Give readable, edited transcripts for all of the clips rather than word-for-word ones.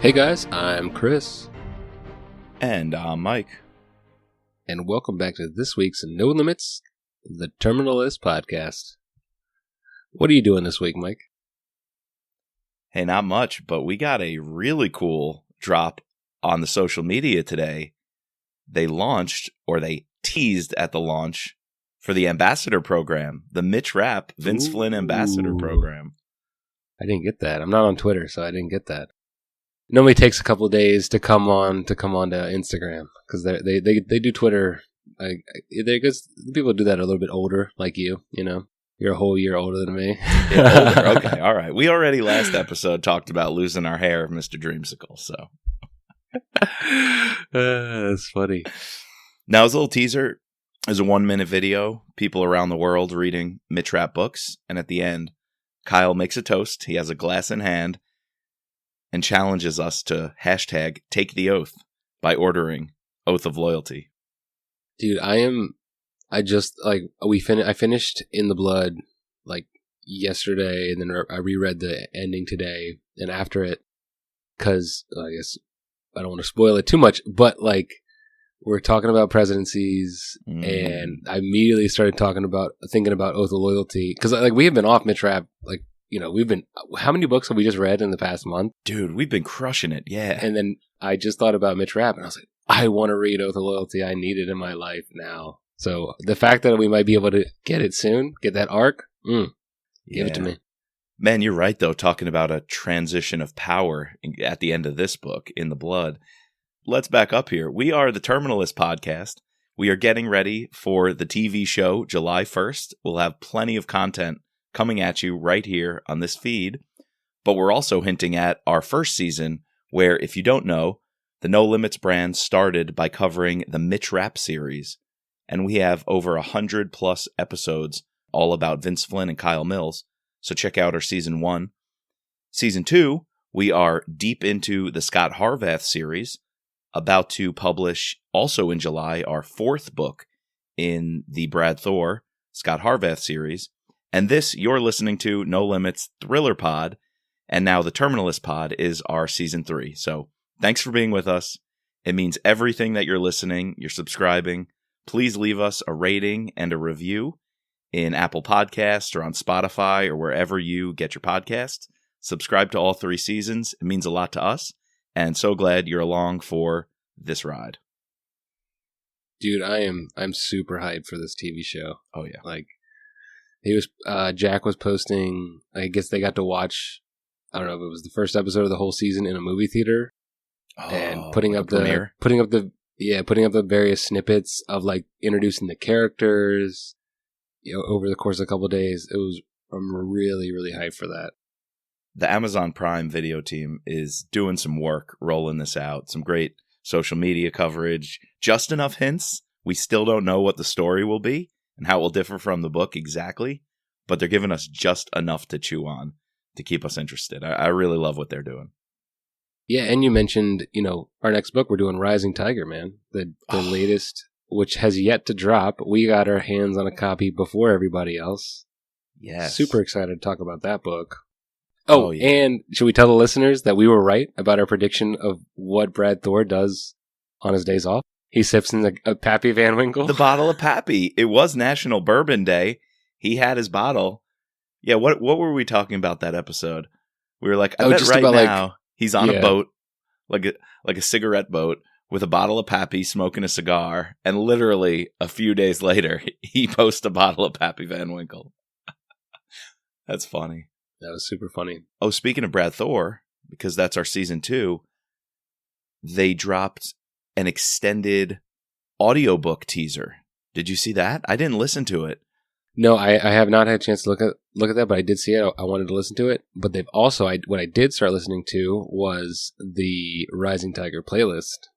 Hey guys, I'm Chris. And I'm Mike. And welcome back to this week's No Limits, the Terminalist Podcast. What are you doing this week, Mike? Hey, not much, but we got a really cool drop on the social media today. They launched, or they teased at the launch, for the Ambassador Program, the Mitch Rapp Vince Flynn Ambassador Program. I didn't get that. I'm not on Twitter, so I didn't get that. It normally takes a couple of days to come on to Instagram, because they do Twitter. Because people do that a little bit older, like you know. You're a whole year older than me. Yeah, older. Okay, all right. We already last episode talked about losing our hair, Mr. Dreamsicle, so. That's funny. Now, as a little teaser, is a 1-minute video, people around the world reading Mitch Rapp books, and at the end, Kyle makes a toast. He has a glass in hand and challenges us to hashtag take the oath by ordering Oath of Loyalty. Dude, I finished In the Blood like yesterday, and then I reread the ending today, and after it, because I guess I don't want to spoil it too much, but like we're talking about presidencies, and I immediately started thinking about Oath of Loyalty, because like we have been off Mitch Rapp, like, you know, how many books have we just read in the past month? Dude, we've been crushing it, yeah. And then I just thought about Mitch Rapp, and I was like, I want to read Oath of Loyalty. I need it in my life now. So the fact that we might be able to get it soon, get that arc, give it to me. Man, you're right, though, talking about a transition of power at the end of this book, In the Blood. Let's back up here. We are the Terminalist Podcast. We are getting ready for the TV show July 1st. We'll have plenty of content coming at you right here on this feed. But we're also hinting at our first season, where, if you don't know, the No Limits brand started by covering the Mitch Rapp series. And we have over 100+ episodes all about Vince Flynn and Kyle Mills. So check out our Season 1. Season 2, we are deep into the Scott Harvath series, about to publish also in July our 4th book in the Brad Thor Scott Harvath series. And this, you're listening to No Limits Thriller Pod, and now the Terminalist Pod is our Season 3. So thanks for being with us. It means everything that you're listening, you're subscribing. Please leave us a rating and a review in Apple Podcasts or on Spotify or wherever you get your podcasts. Subscribe to all 3 seasons. It means a lot to us. And so glad you're along for this ride. Dude, I'm super hyped for this TV show. Oh, yeah. Like, Jack was posting, I guess they got to watch, I don't know if it was the first episode of the whole season in a movie theater, and putting up the various snippets of like introducing the characters, you know, over the course of a couple of days. I'm really, really hyped for that. The Amazon Prime Video team is doing some work rolling this out. Some great social media coverage, just enough hints. We still don't know what the story will be and how it will differ from the book exactly, but they're giving us just enough to chew on to keep us interested. I really love what they're doing. Yeah, and you mentioned, you know, our next book, we're doing Rising Tiger, man. The latest, which has yet to drop. We got our hands on a copy before everybody else. Yes. Super excited to talk about that book. Oh yeah. And should we tell the listeners that we were right about our prediction of what Brad Thor does on his days off? He sips in a Pappy Van Winkle. The bottle of Pappy. It was National Bourbon Day. He had his bottle. Yeah, what were we talking about that episode? We were like, I bet right now he's on a boat, like a cigarette boat, with a bottle of Pappy, smoking a cigar, and literally a few days later, he posts a bottle of Pappy Van Winkle. That's funny. That was super funny. Oh, speaking of Brad Thor, because that's our Season 2, they dropped an extended audiobook teaser. Did you see that? I didn't listen to it. No, I have not had a chance to look at that, but I did see it. I wanted to listen to it. But they've also, what I did start listening to was the Rising Tiger playlist.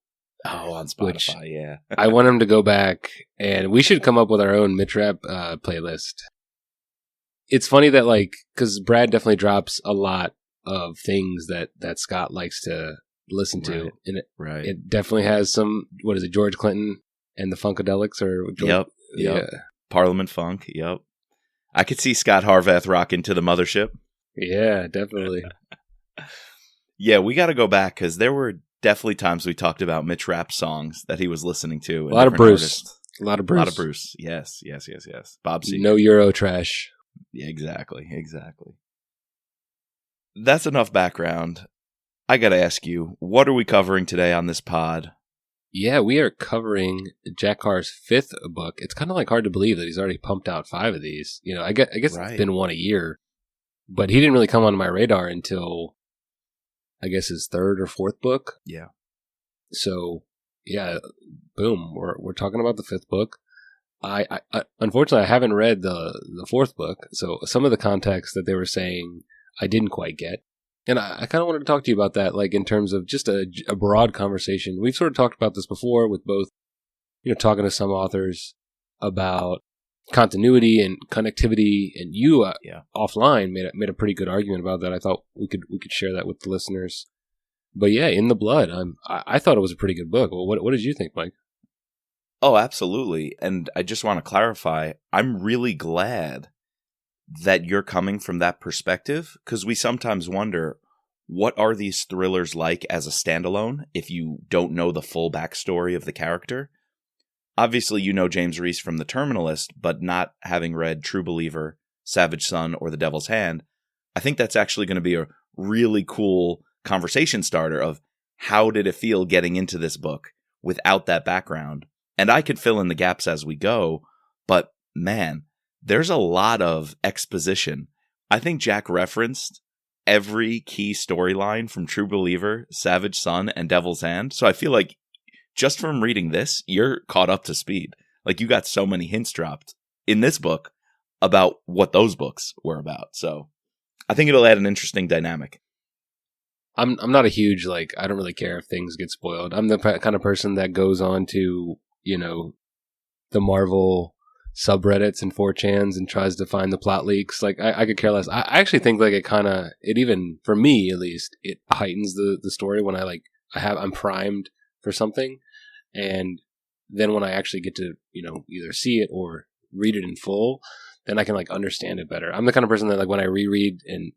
Oh, on Spotify, yeah. I want him to go back, and we should come up with our own Mitch Rapp playlist. It's funny that, like, because Brad definitely drops a lot of things that Scott likes to listen to. Right. And Right. It definitely has some, what is it, George Clinton and the Funkadelics? Yep. Yeah. Parliament Funk, yep. I could see Scott Harvath rocking to the Mothership. Yeah, definitely. Yeah, we got to go back because there were definitely times we talked about Mitch Rapp's songs that he was listening to. A lot of Bruce. A lot of Bruce. A lot of Bruce. Yes. Bob Seger. No Euro trash. Yeah, exactly. That's enough background. I got to ask you, what are we covering today on this pod? Yeah, we are covering Jack Carr's 5th book. It's kind of like hard to believe that he's already pumped out 5 of these. You know, I guess It's been one a year, but he didn't really come on my radar until, I guess, his 3rd or 4th book. Yeah. So, yeah, boom, we're talking about the 5th book. I unfortunately I haven't read the 4th book, so some of the context that they were saying I didn't quite get. And I kind of wanted to talk to you about that, like in terms of just a broad conversation. We've sort of talked about this before with both, talking to some authors about continuity and connectivity, and you offline made a pretty good argument about that. I thought we could share that with the listeners. But yeah, In the Blood, I thought it was a pretty good book. Well, what did you think, Mike? Oh, absolutely. And I just want to clarify, I'm really glad that you're coming from that perspective, because we sometimes wonder, what are these thrillers like as a standalone if you don't know the full backstory of the character? Obviously, you know James Reece from The Terminalist, but not having read True Believer, Savage Son, or The Devil's Hand, I think that's actually going to be a really cool conversation starter of how did it feel getting into this book without that background? And I could fill in the gaps as we go, but man, there's a lot of exposition. I think Jack referenced every key storyline from True Believer, Savage Son, and Devil's Hand. So I feel like just from reading this, you're caught up to speed. Like you got so many hints dropped in this book about what those books were about. So I think it'll add an interesting dynamic. I'm not a huge, I don't really care if things get spoiled. I'm the kind of person that goes on to, the Marvel subreddits and 4chans and tries to find the plot leaks. I could care less. I actually think it even, for me at least, it heightens the story when I'm primed for something, and then when I actually get to, either see it or read it in full, then I can understand it better. I'm the kind of person that when I reread and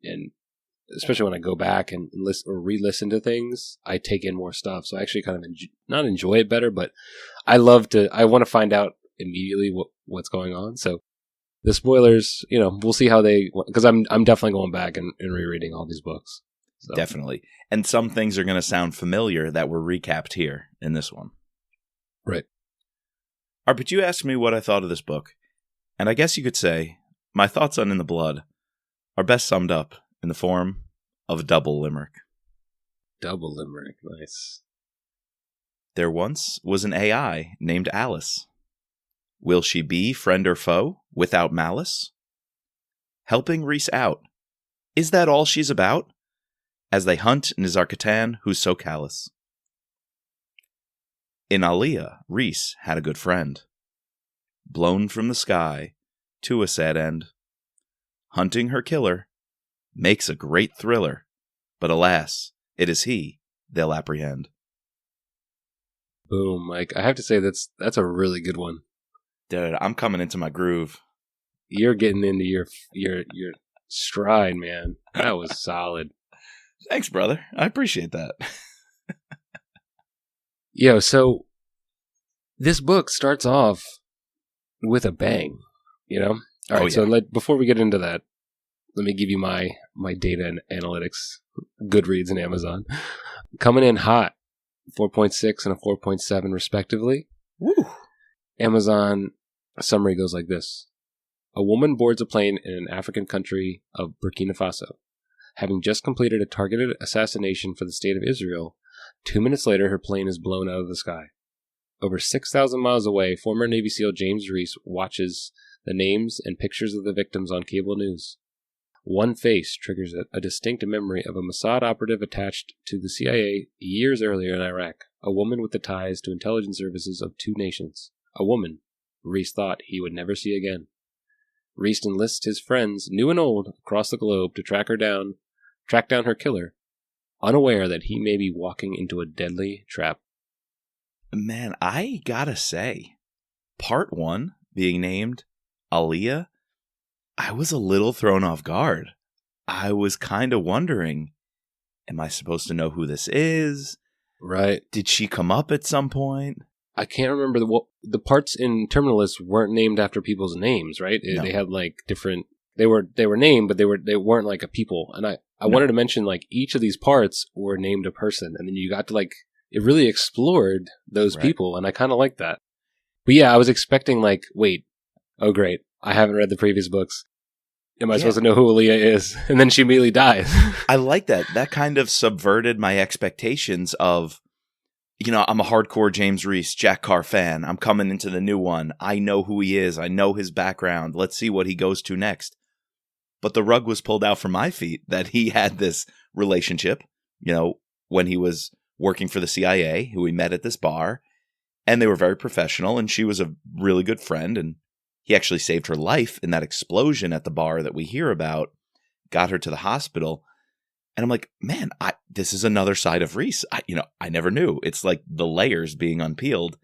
especially when I go back and listen or re-listen to things, I take in more stuff. So I actually kind of not enjoy it better, but I want to find out immediately what's going on. So the spoilers, we'll see how because I'm definitely going back and rereading all these books. So. Definitely. And some things are going to sound familiar that were recapped here in this one. Right. All right, but you asked me what I thought of this book. And I guess you could say my thoughts on In the Blood are best summed up in the form of a double limerick. Double limerick, nice. There once was an AI named Alice. Will she be friend or foe without malice? Helping Reece out. Is that all she's about? As they hunt Nizarkatan, who's so callous. In Aliyah, Reece had a good friend. Blown from the sky to a sad end. Hunting her killer makes a great thriller, but alas, it is he they'll apprehend. Boom, Mike. I have to say that's a really good one. Dude, I'm coming into my groove. You're getting into your stride, man. That was solid. Thanks, brother. I appreciate that. So this book starts off with a bang, All right, so before we get into that, let me give you my data and analytics, Goodreads and Amazon. Coming in hot, 4.6 and a 4.7 respectively. Woo. Amazon summary goes like this. A woman boards a plane in an African country of Burkina Faso. Having just completed a targeted assassination for the state of Israel, 2 minutes later her plane is blown out of the sky. Over 6,000 miles away, former Navy SEAL James Reece watches the names and pictures of the victims on cable news. One face triggers a distinct memory of a Mossad operative attached to the CIA years earlier in Iraq, a woman with the ties to intelligence services of 2 nations, a woman Reece thought he would never see again. Reece enlists his friends, new and old, across the globe to track down her killer, unaware that he may be walking into a deadly trap. Man, I gotta say, part 1 being named Aliyah, I was a little thrown off guard. I was kind of wondering, Am I supposed to know who this is? Right. Did she come up at some point? I can't remember the parts in Terminal List weren't named after people's names, right? No. They had like different. They were named, but they weren't like a people. And I wanted to mention like each of these parts were named a person, and then you got to like it really explored those people, and I kind of like that. But yeah, I was expecting like, wait, oh great, I haven't read the previous books. Am I supposed to know who Aaliyah is? And then she immediately dies. I like that. That kind of subverted my expectations of, you know, I'm a hardcore James Reece, Jack Carr fan. I'm coming into the new one. I know who he is. I know his background. Let's see what he goes to next. But the rug was pulled out from my feet that he had this relationship, you know, when he was working for the CIA, who he met at this bar. And they were very professional, and she was a really good friend, and he actually saved her life in that explosion at the bar that we hear about, got her to the hospital. And I'm like, man, this is another side of Reece. I never knew. It's like the layers being unpeeled.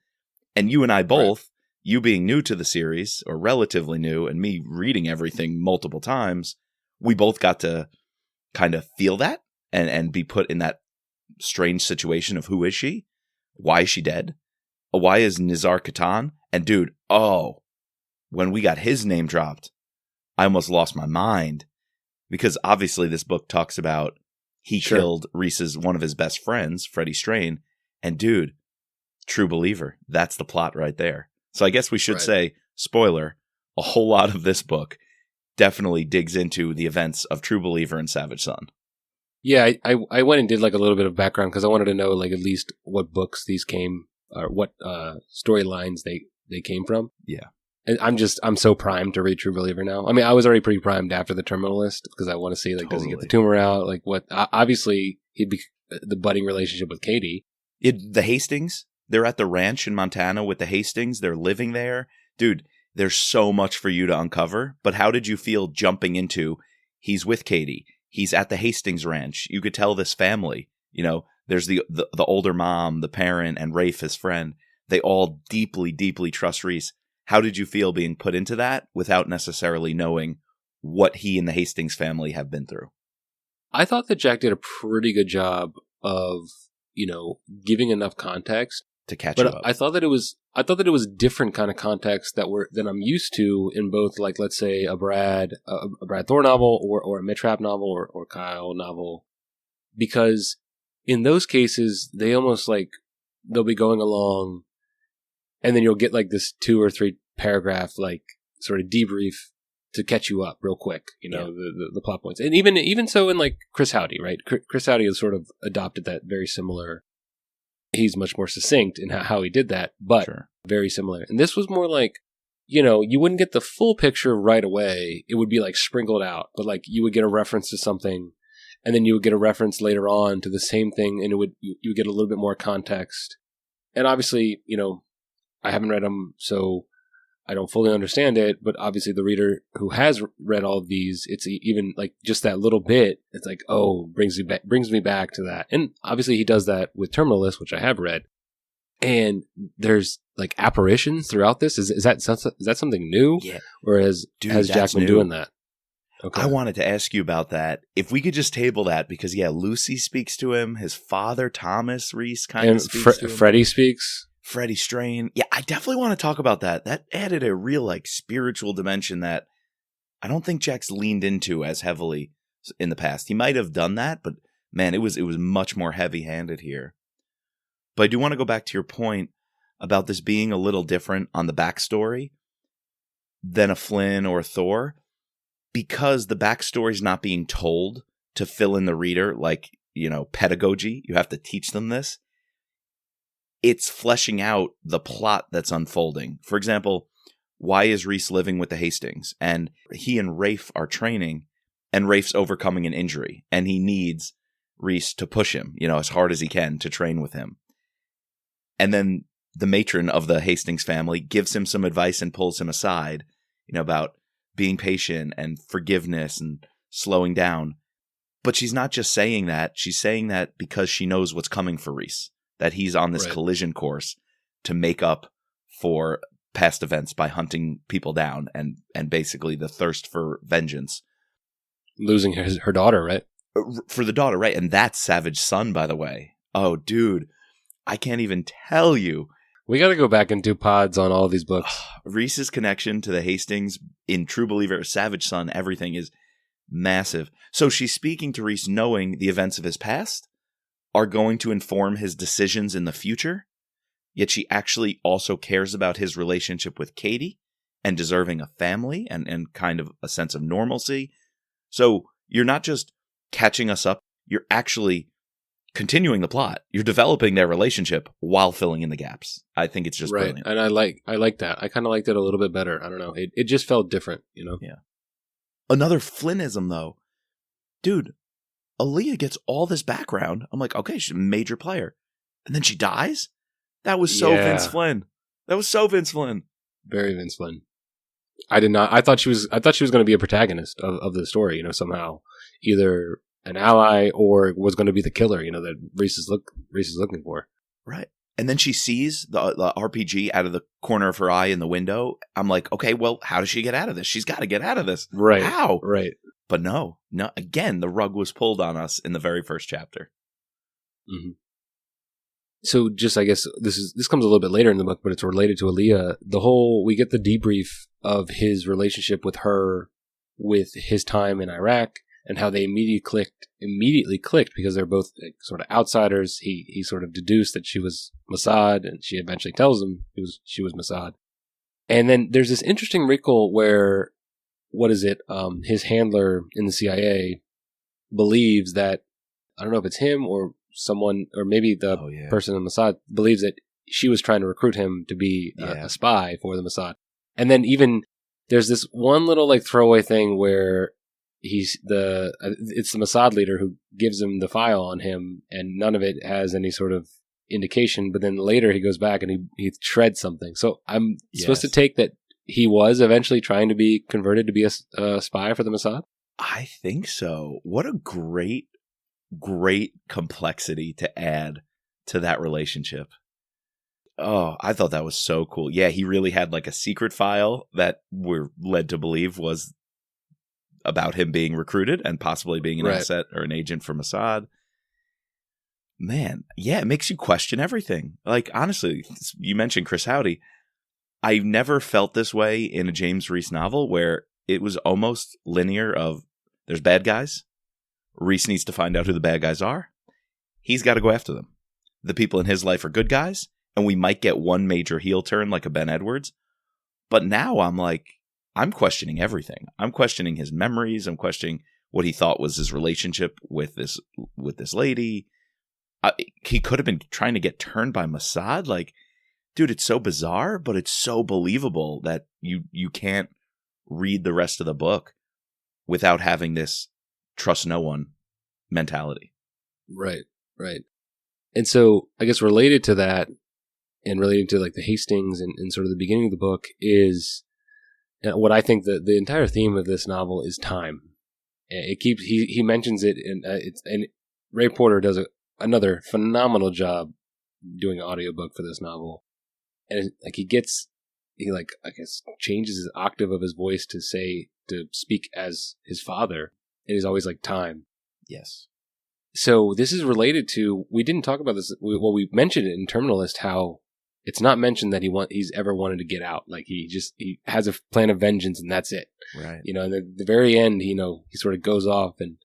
And you and I both, you being new to the series, or relatively new, and me reading everything multiple times, we both got to kind of feel that and be put in that strange situation of who is she? Why is she dead? Why is Nizar Katan? And dude, when we got his name dropped, I almost lost my mind, because obviously this book talks about he killed Reece's one of his best friends, Freddie Strain, and dude, true believer. That's the plot right there. So I guess we should say, spoiler, a whole lot of this book definitely digs into the events of True Believer and Savage Son. Yeah, I went and did like a little bit of background because I wanted to know like at least what books these came or what storylines they came from. Yeah. And I'm so primed to read True Believer now. I mean, I was already pretty primed after the Terminal List because I want to see like does he get the tumor out? Like what? Obviously, he'd be the budding relationship with Katie. The Hastings. They're at the ranch in Montana with the Hastings. They're living there, dude. There's so much for you to uncover. But how did you feel jumping into? He's with Katie. He's at the Hastings ranch. You could tell this family. You know, there's the older mom, the parent, and Rafe, his friend. They all deeply, deeply trust Reece. How did you feel being put into that without necessarily knowing what he and the Hastings family have been through? I thought that Jack did a pretty good job of, you know, giving enough context to catch you up. But I thought that it was different kind of context than I'm used to in both, like, let's say a Brad Thor novel or a Mitch Rapp novel or Kyle novel, because in those cases they almost like they'll be going along, and then you'll get like this 2 or 3 paragraph like sort of debrief to catch you up real quick, you know, the plot points. And even so in like Chris Howdy, right? Chris Howdy has sort of adopted that very similar. He's much more succinct in how he did that, but very similar. And this was more like, you know, you wouldn't get the full picture right away. It would be like sprinkled out, but like you would get a reference to something, and then you would get a reference later on to the same thing, and you would get a little bit more context. And obviously, you know, I haven't read them, so I don't fully understand it, but obviously the reader who has read all of these, it's even like just that little bit, it's like, oh, brings me back to that. And obviously he does that with Terminal List, which I have read. And there's like apparitions throughout this. Is that something new? Yeah. Or has Jack been doing that? Okay. I wanted to ask you about that. If we could just table that, because Lucy speaks to him, his father, Thomas Reece, kind of speaks to him. Freddie speaks. Freddie Strain. Yeah, I definitely want to talk about that. That added a real like spiritual dimension that I don't think Jack's leaned into as heavily in the past. He might have done that, but man, it was much more heavy-handed here. But I do want to go back to your point about this being a little different on the backstory than a Flynn or a Thor, because the backstory is not being told to fill in the reader like, you know, pedagogy. You have to teach them this. It's fleshing out the plot that's unfolding. For example, why is Reece living with the Hastings? And he and Rafe are training, and Rafe's overcoming an injury, and he needs Reece to push him, you know, as hard as he can to train with him. And then the matron of the Hastings family gives him some advice and pulls him aside, you know, about being patient and forgiveness and slowing down. But she's not just saying that. She's saying that because she knows what's coming for Reece, that he's on this collision course to make up for past events by hunting people down and basically the thirst for vengeance. Losing her daughter, right? For the daughter, right? And that's Savage Son, by the way. Oh, dude, I can't even tell you. We got to go back and do pods on all these books. Reese's connection to the Hastings in True Believer, Savage Son, everything is massive. So she's speaking to Reece knowing the events of his past are going to inform his decisions in the future, yet she actually also cares about his relationship with Katie and deserving a family and kind of a sense of normalcy. So you're not just catching us up, you're actually continuing the plot. You're developing their relationship while filling in the gaps. I think it's just brilliant. And I like that. I kind of liked it a little bit better. I don't know. It just felt different, you know? Yeah. Another Flynnism, though. Dude, Aaliyah gets all this background. I'm like, okay, she's a major player. And then she dies? That was so Vince Flynn. That was so Vince Flynn. Very Vince Flynn. I did not. I thought she was going to be a protagonist of the story, you know, somehow. Either an ally or was going to be the killer, you know, that Reece is looking for. Right. And then she sees the RPG out of the corner of her eye in the window. I'm like, okay, well, how does she get out of this? She's got to get out of this. Right. How? Right. But no. Again, the rug was pulled on us in the very first chapter. Mm-hmm. So just, I guess this comes a little bit later in the book, but it's related to Aaliyah. We get the debrief of his relationship with her, with his time in Iraq, and how they immediately clicked because they're both sort of outsiders. He sort of deduced that she was Mossad, and she eventually tells him she was Mossad. And then there's this interesting wrinkle where, his handler in the CIA believes that, I don't know if it's him or someone, or maybe the person in Mossad believes that she was trying to recruit him to be a spy for the Mossad. And then even there's this one little like throwaway thing where it's the Mossad leader who gives him the file on him, and none of it has any sort of indication. But then later he goes back and he shreds something. So I'm supposed to take that he was eventually trying to be converted to be a spy for the Mossad. I think so. What a great complexity to add to that relationship. Oh, I thought that was so cool. Yeah, he really had like a secret file that we're led to believe was about him being recruited and possibly being an asset or an agent for Mossad. Man, yeah, it makes you question everything. Like, honestly, you mentioned Chris Howdy. I never felt this way in a James Reece novel where it was almost linear of there's bad guys. Reece needs to find out who the bad guys are. He's got to go after them. The people in his life are good guys, and we might get one major heel turn like a Ben Edwards. But now I'm questioning everything. I'm questioning his memories. I'm questioning what he thought was his relationship with this lady. He could have been trying to get turned by Mossad. Like, dude, it's so bizarre, but it's so believable that you can't read the rest of the book without having this trust no one mentality. Right. And so I guess related to that and relating to like the Hastings and sort of the beginning of the book is what I think the entire theme of this novel is time. He mentions it and Ray Porter does another phenomenal job doing an audiobook for this novel. And like he I guess changes his octave of his voice to speak as his father. And he's always like time. Yes. So this is related to, we didn't talk about this. We mentioned it in Terminalist, how it's not mentioned that he's ever wanted to get out. Like he has a plan of vengeance and that's it. Right. You know, and at the very end, he sort of goes off and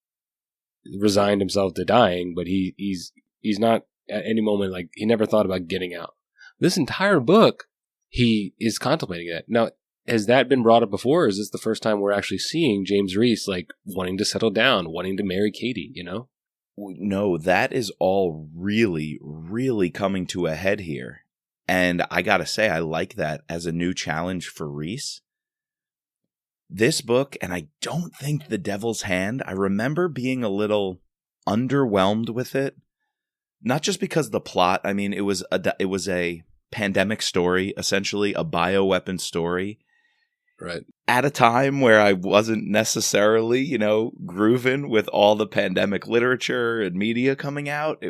resigned himself to dying, but he's not at any moment, like he never thought about getting out. This entire book, he is contemplating that. Now, has that been brought up before, or is this the first time we're actually seeing James Reece like wanting to settle down, wanting to marry Katie, you know? No, that is all really, really coming to a head here. And I gotta say, I like that as a new challenge for Reece. This book, and I don't think The Devil's Hand, I remember being a little underwhelmed with it. Not just because of the plot. I mean, it was a pandemic story, essentially, a bioweapon story. Right. At a time where I wasn't necessarily, grooving with all the pandemic literature and media coming out.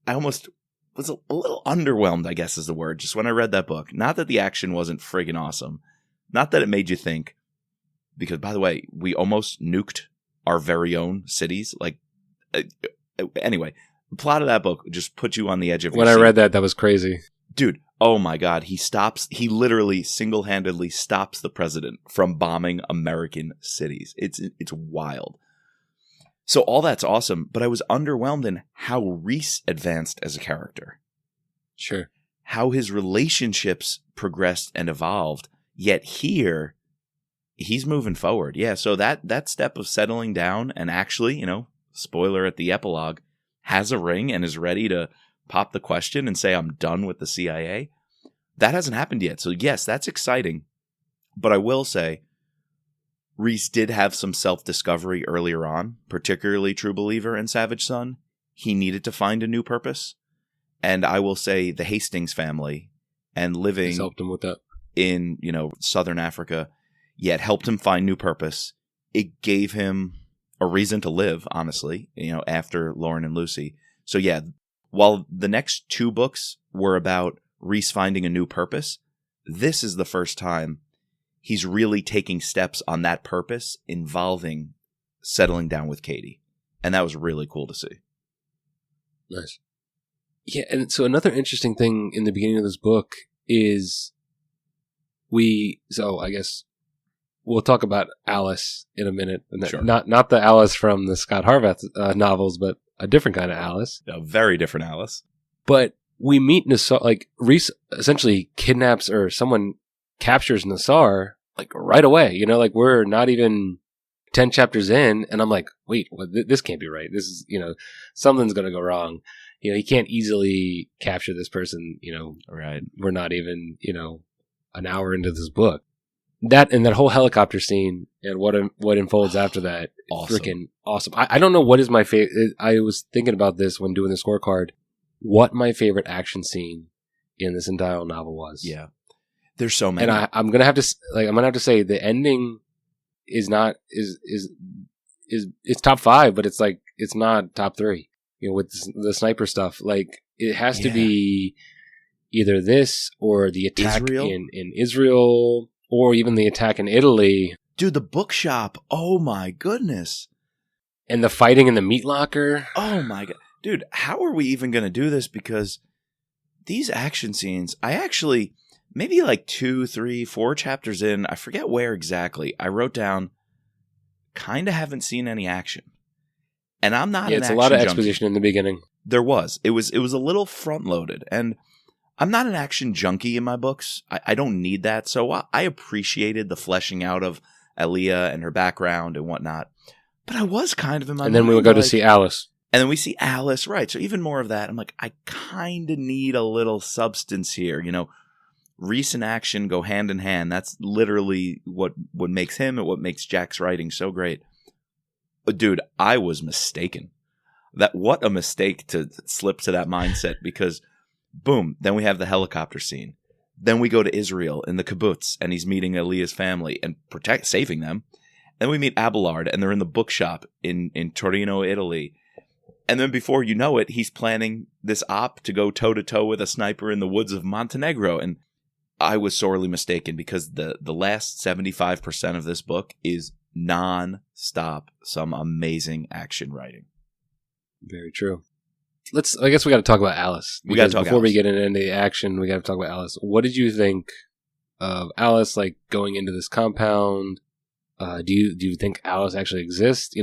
I almost was a little underwhelmed, I guess is the word, just when I read that book. Not that the action wasn't friggin' awesome. Not that it made you think. Because, by the way, we almost nuked our very own cities. Like, anyway, the plot of that book just put you on the edge of your When I seat. read that was crazy. Dude, oh my God, he literally single-handedly stops the president from bombing American cities. It's wild. So all that's awesome, but I was underwhelmed in how Reece advanced as a character. Sure. How his relationships progressed and evolved. Yet here, he's moving forward. Yeah, so that step of settling down and actually, spoiler at the epilogue, has a ring and is ready to pop the question and say, I'm done with the CIA. That hasn't happened yet. So yes, that's exciting. But I will say, Reece did have some self-discovery earlier on, particularly True Believer and Savage Son. He needed to find a new purpose. And I will say the Hastings family and living helped him with that in, Southern Africa, yet helped him find new purpose. It gave him a reason to live, honestly, after Lauren and Lucy. So yeah, while the next 2 books were about Reece finding a new purpose, this is the first time he's really taking steps on that purpose involving settling down with Katie. And that was really cool to see. Nice. Yeah, and so another interesting thing in the beginning of this book is I guess we'll talk about Alice in a minute. And Sure. Not the Alice from the Scott Harvath novels, but a different kind of Alice. A very different Alice. But we meet Nassar, like Reece essentially kidnaps or someone captures Nassar like right away. Like we're not even 10 chapters in, and I'm like, wait, this can't be right. This is, something's going to go wrong. He can't easily capture this person. Right. We're not even, an hour into this book. That and that whole helicopter scene and what unfolds after that, Awesome. Freaking awesome. I don't know what is my favorite. I was thinking about this when doing the scorecard. What my favorite action scene in this entire novel was. Yeah, there's so many. And I'm gonna have to say the ending is not it's top 5, but it's not top 3. With the sniper stuff, like it has to be either this or the attack in Israel, or even the attack in Italy. Dude, the bookshop. Oh my goodness. And the fighting in the meat locker. Oh my God. Dude, how are we even going to do this? Because these action scenes, I actually, maybe like 2, 3, 4 chapters in, I forget where exactly, I wrote down, kind of haven't seen any action. And I'm not an action junkie. It's a lot of exposition in the beginning. There was. It was a little front-loaded. And I'm not an action junkie in my books. I don't need that. So I appreciated the fleshing out of Aaliyah and her background and whatnot. But I was kind of in my mind. And then we would go to see Alice. And then we see Alice, right. So even more of that. I'm like, I kind of need a little substance here. Reece and action go hand in hand. That's literally what makes him and what makes Jack's writing so great. But dude, I was mistaken. What a mistake to slip to that mindset, because boom, then we have the helicopter scene. Then we go to Israel in the kibbutz, and he's meeting Aaliyah's family and saving them. Then we meet Abelard, and they're in the bookshop in Torino, Italy. And then before you know it, he's planning this op to go toe-to-toe with a sniper in the woods of Montenegro. And I was sorely mistaken, because the last 75% of this book is non-stop some amazing action writing. Very true. I guess we got to talk about Alice. We got to talk before Alice. We get into the action, we got to talk about Alice. What did you think of Alice, like going into this compound? Do you think Alice actually exists?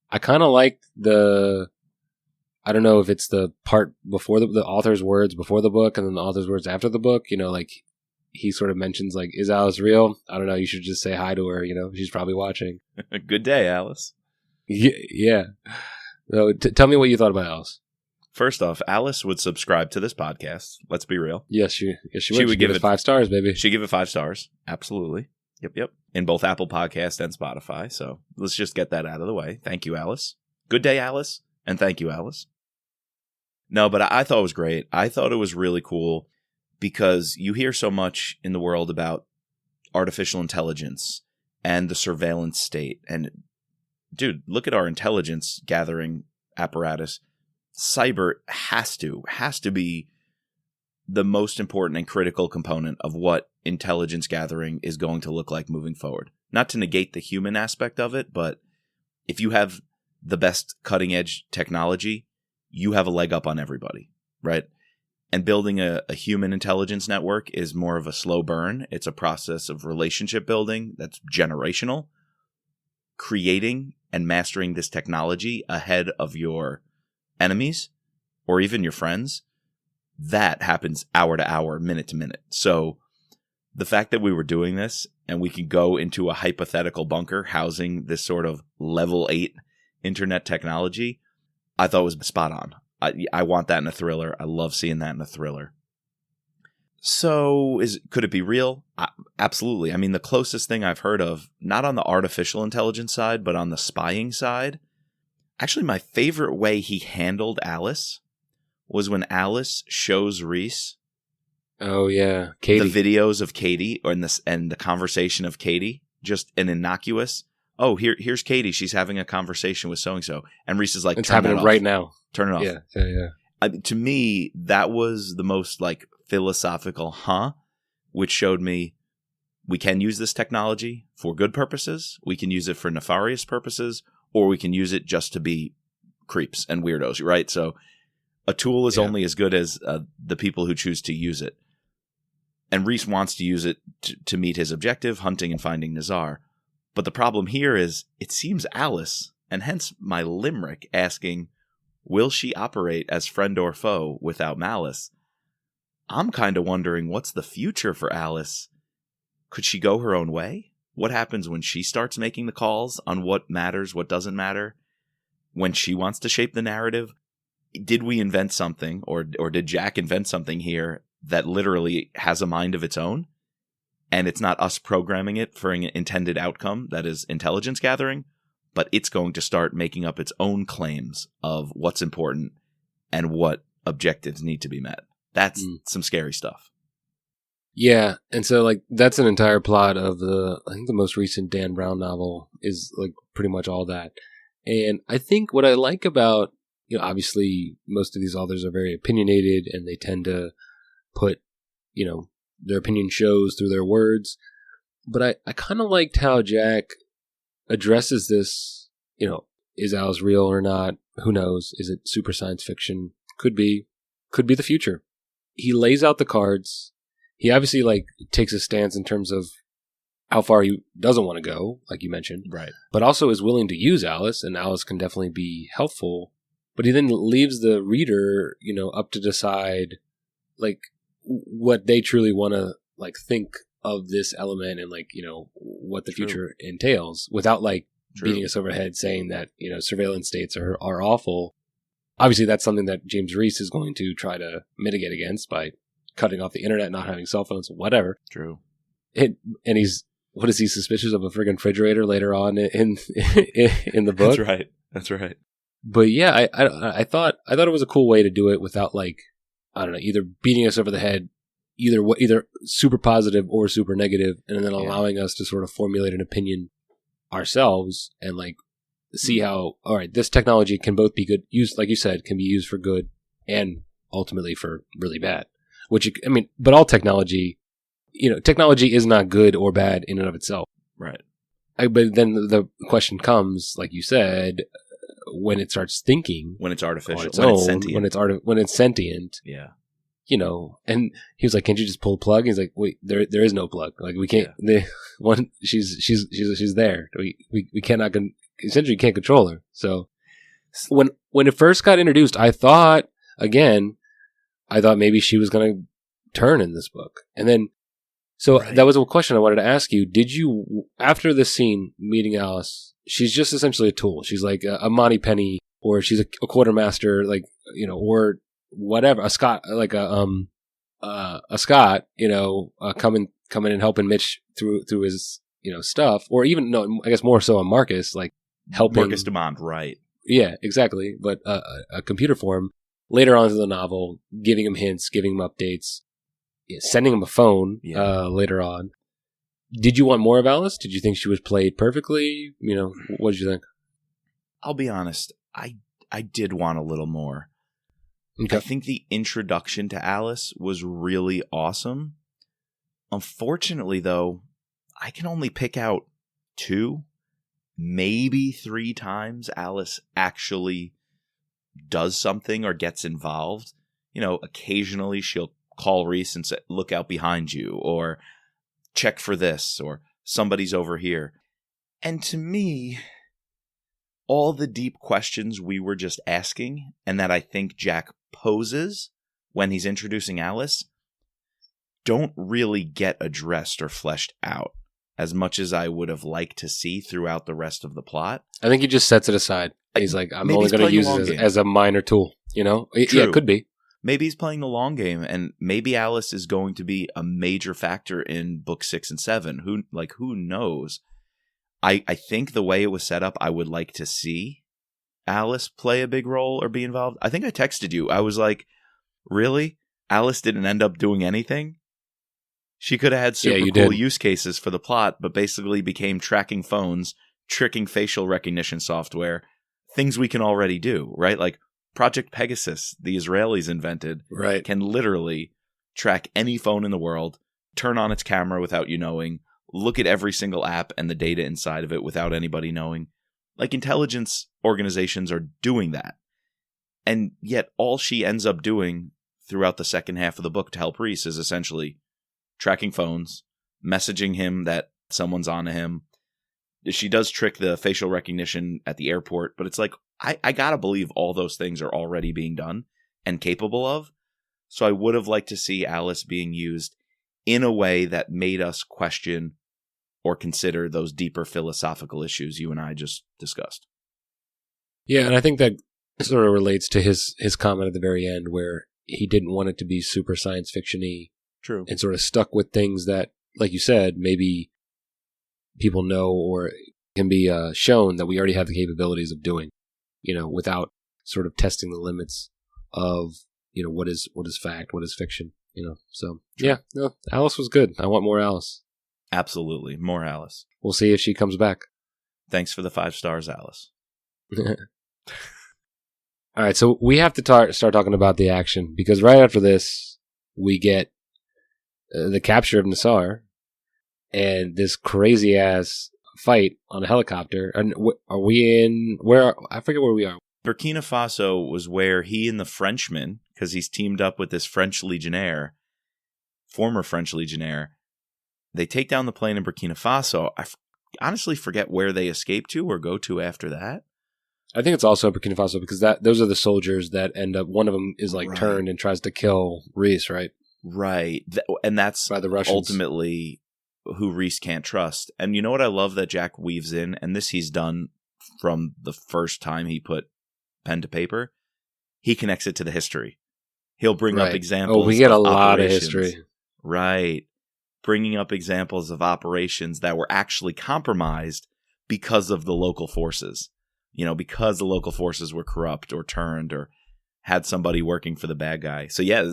I kind of like I don't know if it's the part before the author's words before the book and then the author's words after the book. Like he sort of mentions, like, is Alice real? I don't know. You should just say hi to her. She's probably watching. Good day, Alice. Yeah. So tell me what you thought about Alice. First off, Alice would subscribe to this podcast. Let's be real. Yes, she would give it 5 stars, baby. She'd give it 5 stars. Absolutely. Yep. In both Apple Podcasts and Spotify. So let's just get that out of the way. Thank you, Alice. Good day, Alice. And thank you, Alice. No, but I thought it was great. I thought it was really cool, because you hear so much in the world about artificial intelligence and the surveillance state. And dude, look at our intelligence gathering apparatus. Cyber has to be the most important and critical component of what intelligence gathering is going to look like moving forward. Not to negate the human aspect of it, but if you have the best cutting edge technology, you have a leg up on everybody, right? And building a human intelligence network is more of a slow burn. It's a process of relationship building that's generational. Creating and mastering this technology ahead of your enemies or even your friends, that happens hour to hour, minute to minute. So the fact that we were doing this and we can go into a hypothetical bunker housing this sort of level 8 internet technology, I thought was spot on. I want that in a thriller. I love seeing that in a thriller. So could it be real? Absolutely. I mean, the closest thing I've heard of, not on the artificial intelligence side, but on the spying side, actually my favorite way he handled Alice was when Alice shows Reece Oh yeah, Katie. the videos of Katie and the conversation of Katie, just an innocuous, oh, here's Katie, she's having a conversation with so-and-so. And Reece is like, It's turn happening that off. right now. Turn it off. Yeah. To me, that was the most like philosophical, which showed me we can use this technology for good purposes. We can use it for nefarious purposes, or we can use it just to be creeps and weirdos, right? So a tool is only as good as the people who choose to use it. And Reece wants to use it to meet his objective, hunting and finding Nazar. But the problem here is it seems Alice, and hence my limerick asking, will she operate as friend or foe without malice? I'm kind of wondering what's the future for Alice. Could she go her own way? What happens when she starts making the calls on what matters, what doesn't matter? When she wants to shape the narrative? Did we invent something, or did Jack invent something here that literally has a mind of its own? And it's not us programming it for an intended outcome that is intelligence gathering, but it's going to start making up its own claims of what's important and what objectives need to be met. That's some scary stuff. Yeah, and so like that's an entire plot of I think the most recent Dan Brown novel is like pretty much all that. And I think what I like about, obviously most of these authors are very opinionated and they tend to put, their opinion shows through their words. But I kind of liked how Jack addresses this, is Alice real or not? Who knows? Is it super science fiction? Could be the future. He lays out the cards. He obviously takes a stance in terms of how far he doesn't want to go, like you mentioned. Right. But also is willing to use Alice, and Alice can definitely be helpful. But he then leaves the reader, up to decide, what they truly want to, think of this element and, what the future entails without, beating us over the head saying that, surveillance states are awful. Obviously, that's something that James Reece is going to try to mitigate against by cutting off the internet, not having cell phones, whatever. True. And he's, what is he, suspicious of a friggin' refrigerator later on in the book? That's right. But yeah, I thought it was a cool way to do it without I don't know, either beating us over the head, either super positive or super negative, and then allowing us to sort of formulate an opinion ourselves and see how, all right, this technology can both be good, used, like you said, can be used for good and ultimately for really bad. But all technology, technology is not good or bad in and of itself. Right. But then the question comes, like you said, when it starts thinking, when it's artificial, it's sentient, when it's sentient, and he was like, "Can't you just pull a plug?" He's like, "Wait, there is no plug. We can't. She's there. We cannot essentially can't control her." So when it first got introduced, I thought maybe she was going to turn in this book, and then that was a question I wanted to ask you. Did you, after this scene meeting Alice? She's just essentially a tool. She's like a Monty Penny, or she's a quartermaster, or whatever. A Scott, a Scott, coming and helping Mitch through his, stuff, or even I guess more so a Marcus, helping Marcus Dumont, right? Yeah, exactly. But a computer form later on in the novel, giving him hints, giving him updates, sending him a phone later on. Did you want more of Alice? Did you think she was played perfectly? What did you think? I'll be honest. I did want a little more. Okay. I think the introduction to Alice was really awesome. Unfortunately, though, I can only pick out 2 maybe 3 times Alice actually does something or gets involved. You know, occasionally she'll call Reece and say, look out behind you, or check for this, or somebody's over here. And to me, all the deep questions we were just asking, and that I think Jack poses when he's introducing Alice, don't really get addressed or fleshed out as much as I would have liked to see throughout the rest of the plot. I think he just sets it aside. He's like, I'm Maybe only he's going to playing use the long it game. as a minor tool, you know? True. Yeah, it could be. Maybe he's playing the long game, and maybe Alice is going to be a major factor in book 6 and 7. Who knows? I think the way it was set up, I would like to see Alice play a big role or be involved. I think I texted you. I was like, really? Alice didn't end up doing anything? She could have had super cool use cases for the plot, but basically became tracking phones, tricking facial recognition software, things we can already do, right? Like Project Pegasus, the Israelis invented, right, can literally track any phone in the world, turn on its camera without you knowing, look at every single app and the data inside of it without anybody knowing. Like, intelligence organizations are doing that. And yet all she ends up doing throughout the second half of the book to help Reece is essentially tracking phones, messaging him that someone's on to him. She does trick the facial recognition at the airport, but it's like, I gotta believe all those things are already being done and capable of. So I would have liked to see Alice being used in a way that made us question or consider those deeper philosophical issues you and I just discussed. Yeah, and I think that sort of relates to his comment at the very end where he didn't want it to be super science fiction-y. True. And sort of stuck with things that, like you said, maybe people know or can be shown that we already have the capabilities of doing, you know, without sort of testing the limits of, you know, what is fact, what is fiction, you know. So, yeah, no, Alice was good. I want more Alice. Absolutely. More Alice. We'll see if she comes back. Thanks for the 5 stars, Alice. All right, so we have to start talking about the action, because right after this, we get the capture of Nassar and this crazy ass fight on a helicopter. And are we in where? I forget where we are. Burkina Faso was where he and the Frenchman, because he's teamed up with this French legionnaire, former French legionnaire, they take down the plane in Burkina Faso. I honestly forget where they escape to or go to after that. I think it's also Burkina Faso, because those are the soldiers that end up. One of them is like turned and tries to kill Reece, right? Right. And that's by the Russians. Ultimately who Reece can't trust. And you know what I love that Jack weaves in, and this he's done from the first time he put pen to paper, he connects it to the history. He'll bring up examples. Oh, we get a lot of history. Right. Bringing up examples of operations that were actually compromised because of the local forces. You know, because the local forces were corrupt or turned or had somebody working for the bad guy. So yeah,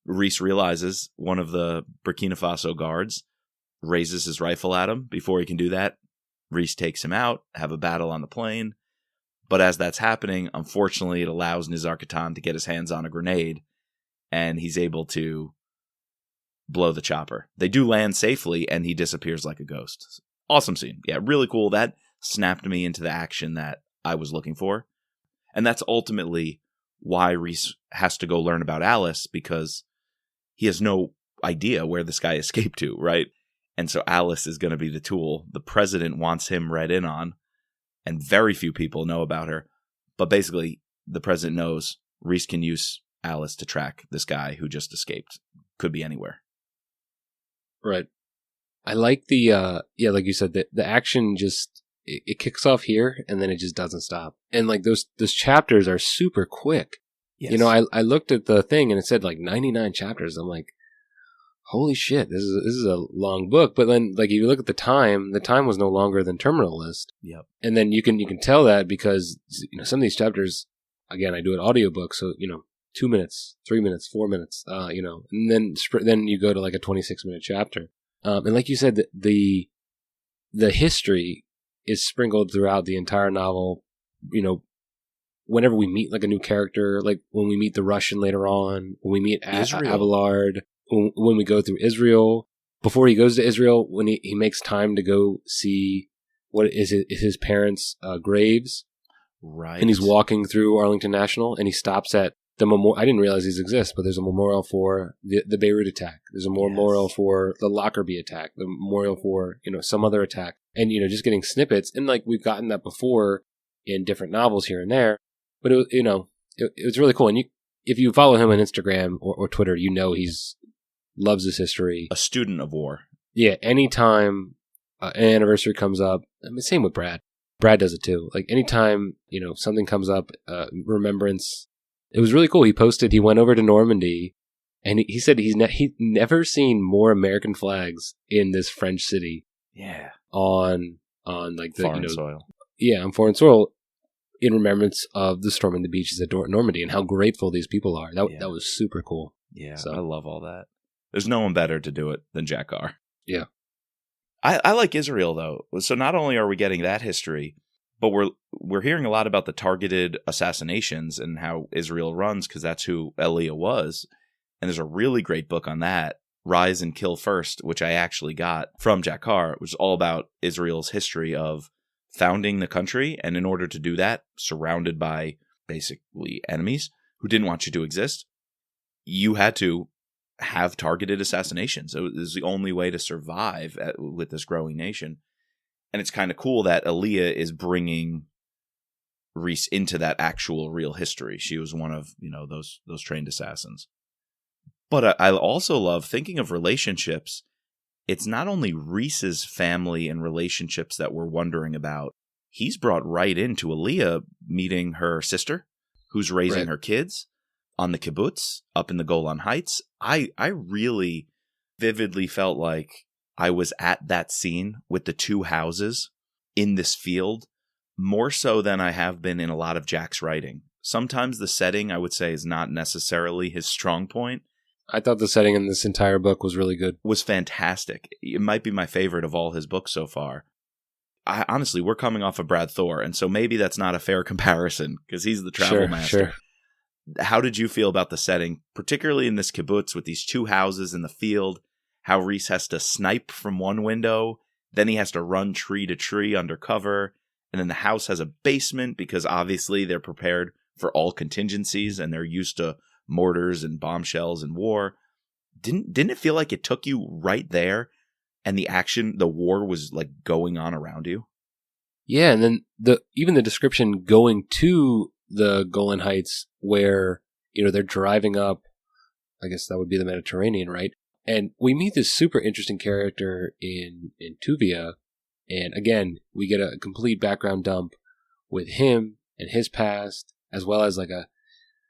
Reece realizes one of the Burkina Faso guards raises his rifle at him. Before he can do that, Reece takes him out, have a battle on the plane. But as that's happening, unfortunately, it allows Nizar-Katan to get his hands on a grenade, and he's able to blow the chopper. They do land safely, and he disappears like a ghost. Awesome scene. Yeah, really cool. That snapped me into the action that I was looking for. And that's ultimately why Reece has to go learn about Alice, because he has no idea where this guy escaped to, right? And so Alice is going to be the tool the president wants him read in on, and very few people know about her. But basically, the president knows Reece can use Alice to track this guy who just escaped. Could be anywhere. Right. I like the, like you said, the action just, it kicks off here and then it just doesn't stop. And like those chapters are super quick. Yes. You know, I looked at the thing and it said like 99 chapters. I'm like, holy shit, this is a long book. But then, like, if you look at the time was no longer than Terminal List. Yep. And then you can tell that because, you know, some of these chapters, again, I do an audiobook, so, you know, 2 minutes, 3 minutes, 4 minutes, you know, and then you go to like a 26-minute chapter. And like you said, the history is sprinkled throughout the entire novel. You know, whenever we meet like a new character, like when we meet the Russian later on, when we meet Abelard, when we go through Israel, before he goes to Israel, when he makes time to go see what is it? Is his parents' graves? Right. And he's walking through Arlington National, and he stops at the memorial. I didn't realize these exist, but there's a memorial for the Beirut attack. There's a memorial for the Lockerbie attack. The memorial for some other attack, and just getting snippets. And like we've gotten that before in different novels here and there, but it was really cool. And if you follow him on Instagram or Twitter, he's loves his history. A student of war. Yeah, anytime an anniversary comes up, I mean, same with Brad. Brad does it too. Like anytime, something comes up, remembrance. It was really cool. He went over to Normandy, and he said he'd never seen more American flags in this French city. Yeah. On like the foreign soil. Yeah, on foreign soil, in remembrance of the storming the beaches at Normandy and how grateful these people are. That was super cool. Yeah, so. I love all that. There's no one better to do it than Jack Carr. Yeah. I like Israel, though. So not only are we getting that history, but we're hearing a lot about the targeted assassinations and how Israel runs, because that's who Aaliyah was. And there's a really great book on that, Rise and Kill First, which I actually got from Jack Carr, which is all about Israel's history of founding the country. And in order to do that, surrounded by basically enemies who didn't want you to exist, you had to have targeted assassinations. It was the only way to survive with this growing nation. And it's kind of cool that Aaliyah is bringing Reece into that actual real history. She was one of, those trained assassins. But I also love thinking of relationships. It's not only Reece's family and relationships that we're wondering about. He's brought right into Aaliyah meeting her sister, who's raising her kids on the kibbutz up in the Golan Heights. I really vividly felt like I was at that scene with the two houses in this field, more so than I have been in a lot of Jack's writing. Sometimes the setting, I would say, is not necessarily his strong point. I thought the setting in this entire book was really good. Was fantastic. It might be my favorite of all his books so far. Honestly, we're coming off of Brad Thor, and so maybe that's not a fair comparison because he's the travel master. Sure. How did you feel about the setting, particularly in this kibbutz with these two houses in the field, how Reece has to snipe from one window, then he has to run tree to tree undercover, and then the house has a basement because obviously they're prepared for all contingencies and they're used to mortars and bombshells and war. Didn't it feel like it took you right there and the war was like going on around you? Yeah, and then even the description going to the Golan Heights where, they're driving up, I guess that would be the Mediterranean, right? And we meet this super interesting character in Tuvia. And again, we get a complete background dump with him and his past, as well as like a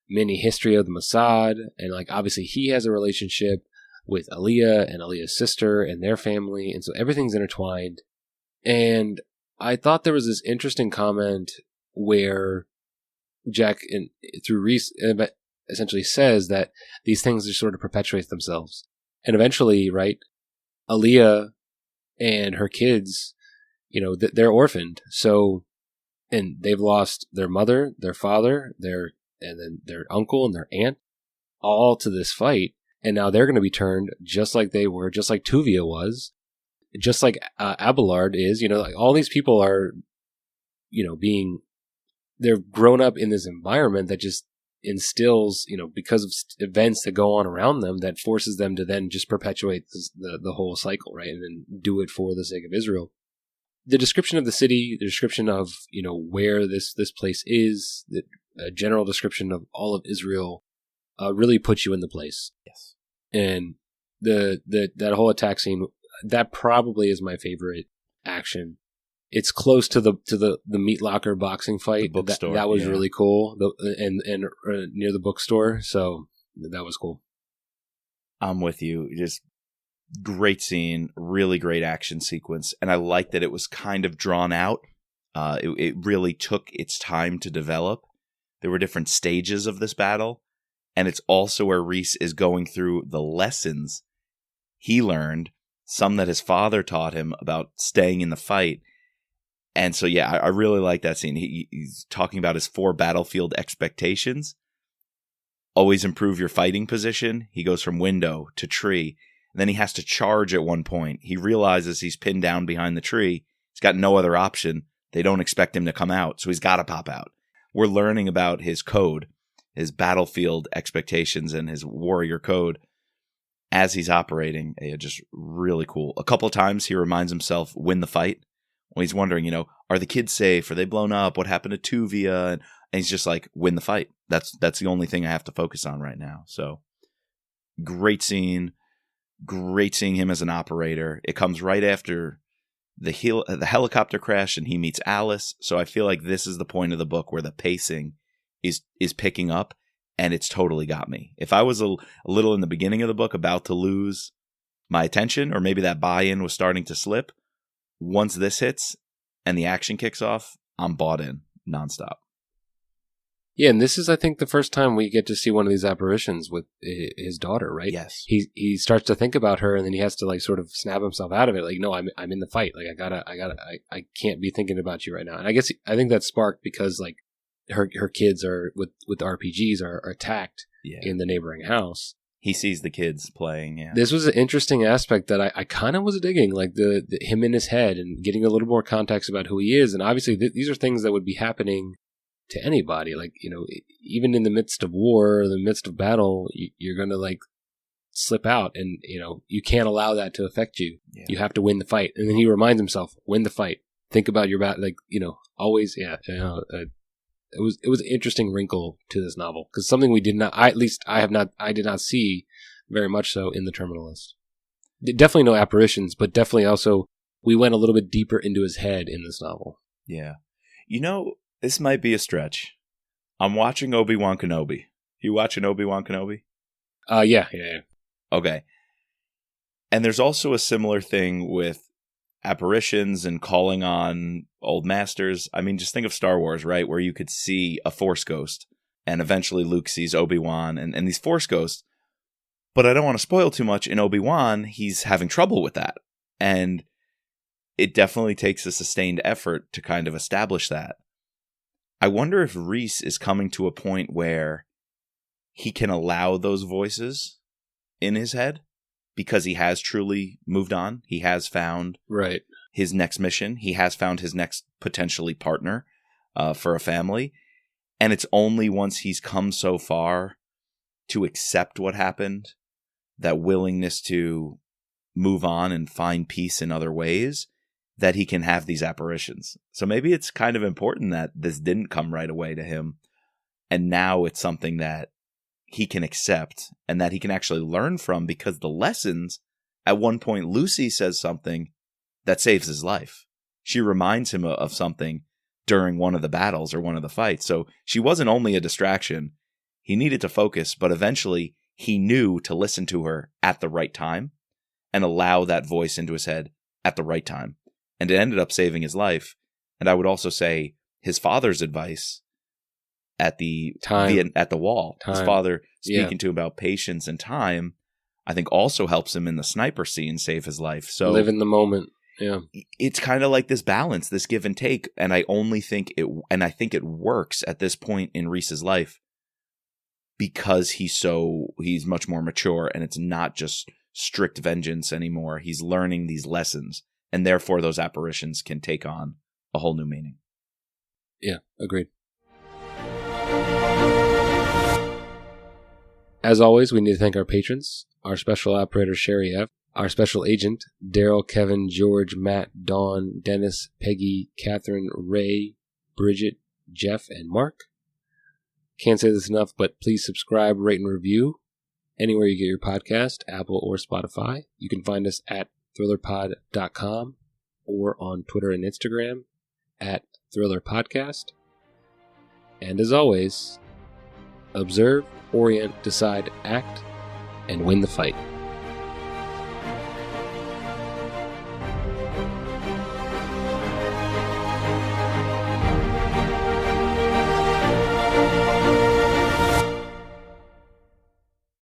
mini history of the Mossad. And like, obviously he has a relationship with Aaliyah and Aaliyah's sister and their family. And so everything's intertwined. And I thought there was this interesting comment where Jack, through Reece, essentially says that these things just sort of perpetuate themselves. And eventually, right, Aaliyah and her kids, they're orphaned. So, and they've lost their mother, their father, and then their uncle and their aunt, all to this fight. And now they're going to be turned just like they were, just like Tuvia was, just like Abelard is. Like all these people are, they're grown up in this environment that just instills, because of events that go on around them, that forces them to then just perpetuate the whole cycle, right? And then do it for the sake of Israel. The description of the city, the description of, where this place is, the general description of all of Israel really puts you in the place. Yes. And that whole attack scene, that probably is my favorite action. It's close to the meat locker boxing fight. That was really cool. And near the bookstore, so that was cool. I'm with you. Just great scene, really great action sequence, and I like that it was kind of drawn out. It really took its time to develop. There were different stages of this battle, and it's also where Reece is going through the lessons he learned, some that his father taught him about staying in the fight. And so, yeah, I really like that scene. He's talking about his 4 battlefield expectations. Always improve your fighting position. He goes from window to tree. And then he has to charge at one point. He realizes he's pinned down behind the tree. He's got no other option. They don't expect him to come out, so he's got to pop out. We're learning about his code, his battlefield expectations, and his warrior code as he's operating. Just really cool. A couple of times he reminds himself, win the fight. When he's wondering, are the kids safe? Are they blown up? What happened to Tuvia? And he's just like, win the fight. That's the only thing I have to focus on right now. So great scene. Great seeing him as an operator. It comes right after the helicopter crash and he meets Alice. So I feel like this is the point of the book where the pacing is picking up, and it's totally got me. If I was a little in the beginning of the book about to lose my attention, or maybe that buy-in was starting to slip, once this hits and the action kicks off, I'm bought in nonstop. Yeah, and this is, I think, the first time we get to see one of these apparitions with his daughter, right? Yes. He starts to think about her, and then he has to like sort of snap himself out of it. Like, no, I'm in the fight. Like, I can't be thinking about you right now. And I think that's sparked because like her kids are with RPGs are attacked in the neighboring house. He sees the kids playing. Yeah. This was an interesting aspect that I kind of was digging, like the him in his head and getting a little more context about who he is. And obviously, these are things that would be happening to anybody. Like, even in the midst of war, the midst of battle, you're going to like slip out, and you can't allow that to affect you. Yeah. You have to win the fight. And then he reminds himself, win the fight. Think about your battle. Like, always. Yeah. It was an interesting wrinkle to this novel, because something we did not, I did not see very much so in the Terminalist. Definitely no apparitions, but definitely also we went a little bit deeper into his head in this novel. Yeah. This might be a stretch. I'm watching Obi-Wan Kenobi. You watching Obi-Wan Kenobi? Yeah. Okay. And there's also a similar thing with apparitions and calling on old masters. I mean, just think of Star Wars, right? Where you could see a Force ghost, and eventually Luke sees Obi-Wan and these Force ghosts. But I don't want to spoil too much. In Obi-Wan, he's having trouble with that. And it definitely takes a sustained effort to kind of establish that. I wonder if Reece is coming to a point where he can allow those voices in his head because he has truly moved on. He has found his next mission. He has found his next potentially partner for a family. And it's only once he's come so far to accept what happened, that willingness to move on and find peace in other ways, that he can have these apparitions. So maybe it's kind of important that this didn't come right away to him, and now it's something that he can accept and that he can actually learn from, because the lessons, at one point Lucy says something that saves his life. She reminds him of something during one of the battles or one of the fights. So she wasn't only a distraction. He needed to focus, but eventually he knew to listen to her at the right time and allow that voice into his head at the right time. And it ended up saving his life. And I would also say his father's advice at the wall, his father speaking to him about patience and time, I think also helps him in the sniper scene save his life. So live in the moment. Yeah. It's kind of like this balance, this give and take. And I think it works at this point in Reece's life because he's much more mature, and it's not just strict vengeance anymore. He's learning these lessons, and therefore those apparitions can take on a whole new meaning. Yeah, agreed. As always, we need to thank our patrons, our special operator Sherry F., our special agent Daryl, Kevin, George, Matt, Dawn, Dennis, Peggy, Catherine, Ray, Bridget, Jeff, and Mark. Can't say this enough, but please subscribe, rate, and review anywhere you get your podcast, Apple or Spotify. You can find us at thrillerpod.com or on Twitter and Instagram at thrillerpodcast. And as always, observe, orient, decide, act, and win the fight.